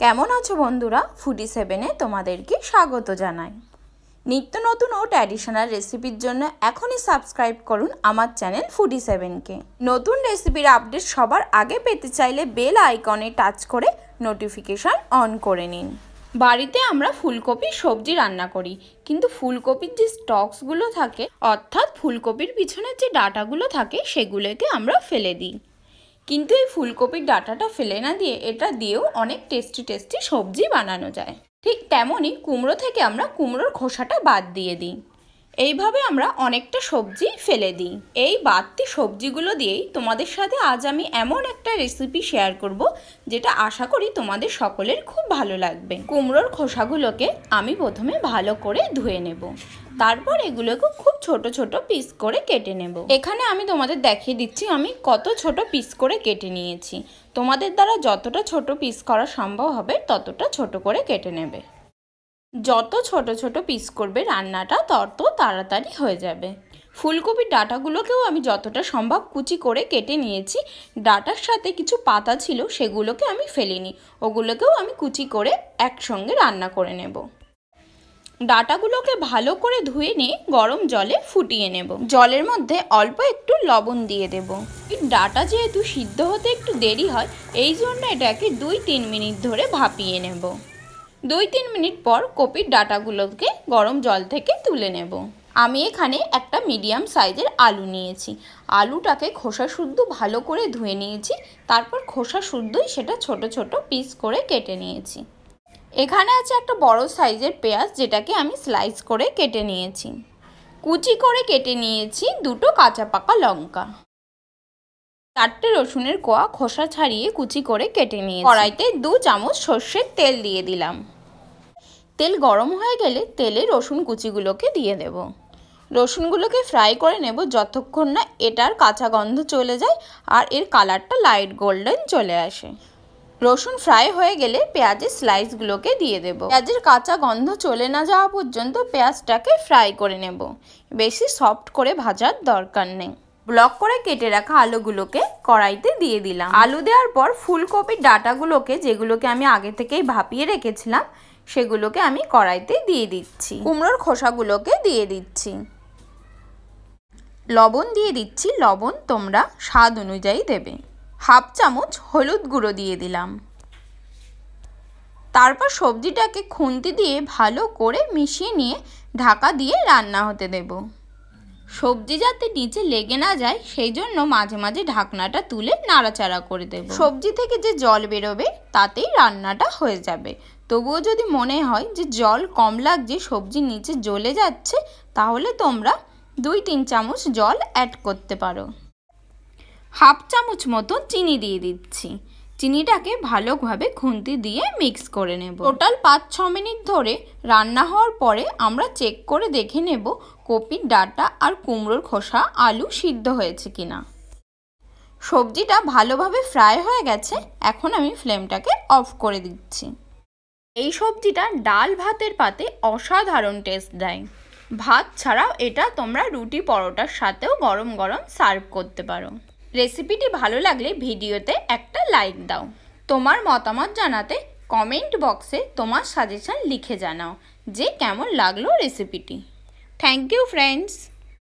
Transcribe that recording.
কেমন আছো বন্ধুরা? ফুডি 7-এ তোমাদেরকে স্বাগত জানাই। নিত্য নতুন ও ট্র্যাডিশনাল রেসিপির জন্য এখনই সাবস্ক্রাইব করুন আমার চ্যানেল ফুডি 7কে। নতুন রেসিপির আপডেট সবার আগে পেতে চাইলে বেল আইকনে টাচ করে নোটিফিকেশন অন করে নিন। বাড়িতে আমরা ফুলকপির সবজি রান্না করি, কিন্তু ফুলকপির যে স্টকসগুলো থাকে অর্থাৎ ফুলকপির পিছনের যে ডাঁটাগুলো থাকে সেগুলোকে আমরা ফেলে দিই। কিন্তু এই ফুলকপির ডাঁটাটা ফেলে না দিয়ে এটা দিয়েও অনেক টেস্টি সবজি বানানো যায়। ঠিক তেমনই কুমড়ো থেকে আমরা কুমড়োর খোসাটা বাদ দিয়ে দিই। এইভাবে আমরা অনেকটা সবজি ফেলে দিই। এই বাড়তি সবজিগুলো দিয়েই তোমাদের সাথে আজ আমি এমন একটা রেসিপি শেয়ার করব যেটা আশা করি তোমাদের সকলের খুব ভালো লাগবে। কুমড়োর খোসাগুলোকে আমি প্রথমে ভালো করে ধুয়ে নেব, তারপর এগুলোকে খুব ছোট ছোট পিস করে কেটে নেব। এখানে আমি তোমাদের দেখিয়ে দিচ্ছি আমি কত ছোট পিস করে কেটে নিয়েছি। তোমাদের দ্বারা যতটা ছোট পিস করা সম্ভব হবে ততটা ছোট করে কেটে নেবে। যত ছোট ছোট পিস করবে রান্নাটা তত তাড়াতাড়ি হয়ে যাবে। ফুলকপির ডাঁটাগুলোকেও আমি যতটা সম্ভব কুচি করে কেটে নিয়েছি। ডাঁটার সাথে কিছু পাতা ছিল সেগুলোকে আমি ফেলিনি, ওগুলোকেও আমি কুচি করে একসঙ্গে রান্না করে নেব। ডাঁটাগুলোকে ভালো করে ধুয়ে নিয়ে গরম জলে ফুটিয়ে নেব। জলের মধ্যে অল্প একটু লবণ দিয়ে দেব। ডাঁটা যেহেতু সিদ্ধ হতে একটু দেরি হয়, এই জন্য এটাকে 2-3 মিনিট ধরে ভাপিয়ে নেব। 2-3 মিনিট পর কপির ডাঁটাগুলোকে গরম জল থেকে তুলে নেব। আমি এখানে একটা মিডিয়াম সাইজের আলু নিয়েছি। আলুটাকে খোসা শুদ্ধ ভালো করে ধুয়ে নিয়েছি, তারপর খোসা শুদ্ধই সেটা ছোট ছোট পিস করে কেটে নিয়েছি। এখানে আছে একটা বড় সাইজের পেঁয়াজ, যেটাকে আমি স্লাইস করে কেটে নিয়েছি। কুচি করে কেটে নিয়েছি 2টো কাঁচা পাকা লঙ্কা। 4টে রসুনের কোয়া খোসা ছাড়িয়ে কুচি করে কেটে নিয়েছি। কড়াইতে 2 চামচ সর্ষের তেল দিয়ে দিলাম। তেল গরম হয়ে গেলে তেলে রসুন কুচিগুলোকে দিয়ে দেব। রসুনগুলোকে ফ্রাই করে নেব যতক্ষণ না এটার কাঁচা গন্ধ চলে যায় আর এর কালারটা লাইট গোল্ডেন চলে আসে। রসুন ফ্রাই হয়ে গেলে পেঁয়াজের স্লাইসগুলোকে দিয়ে দেব। পেঁয়াজের কাঁচা গন্ধ চলে না যাওয়া পর্যন্ত পেঁয়াজটাকে ফ্রাই করে নেব। বেশি সফট করে ভাজার দরকার নেই। ব্লক করে কেটে রাখা আলুগুলোকে কড়াইতে দিয়ে দিলাম। আলু দেওয়ার পর ফুলকপির ডাঁটাগুলোকে, যেগুলোকে আমি আগে থেকেই ভাপিয়ে রেখেছিলাম, সেগুলোকে আমি কড়াইতে দিয়ে দিচ্ছি। কুমড়োর খোসাগুলোকে দিয়ে দিচ্ছি। লবণ দিয়ে দিচ্ছি। লবণ তোমরা স্বাদ অনুযায়ী দেবে। 1/2 চামচ হলুদ গুঁড়ো দিয়ে দিলাম। তারপর সবজিটাকে খুন্তি দিয়ে ভালো করে মিশিয়ে নিয়ে ঢাকা দিয়ে রান্না হতে দেব। সবজি যাতে নিচে লেগে না যায় সেই জন্য মাঝে মাঝে ঢাকনাটা তুলে নাড়াচাড়া করে দেব। সবজি থেকে যে জল বেরোবে তাতেই রান্নাটা হয়ে যাবে। তবুও যদি মনে হয় যে জল কম লাগছে, সবজির নিচে জ্বলে যাচ্ছে, তাহলে তোমরা 2-3 চামচ জল অ্যাড করতে পারো। 1/2 চামচ মতো চিনি দিয়ে দিচ্ছি। চিনিটাকে ভালোভাবে খুন্তি দিয়ে মিক্স করে নেব। টোটাল 5-6 মিনিট ধরে রান্না হওয়ার পরে আমরা চেক করে দেখে নেব কপির ডাঁটা আর কুমড়োর খোসা আলু সিদ্ধ হয়েছে কিনা। সবজিটা ভালোভাবে ফ্রাই হয়ে গেছে। এখন আমি ফ্লেমটাকে অফ করে দিচ্ছি। এই সবজিটা ডাল ভাতের পাতে অসাধারণ টেস্ট দেয়। ভাত ছাড়াও এটা তোমরা রুটি পরোটার সাথেও গরম গরম সার্ভ করতে পারো। রেসিপিটি ভালো লাগলে ভিডিওতে একটা লাইক দাও। তোমার মতামত জানাতে কমেন্ট বক্সে তোমার সাজেশন লিখে জানাও যে কেমন লাগলো রেসিপিটি। Thank you friends.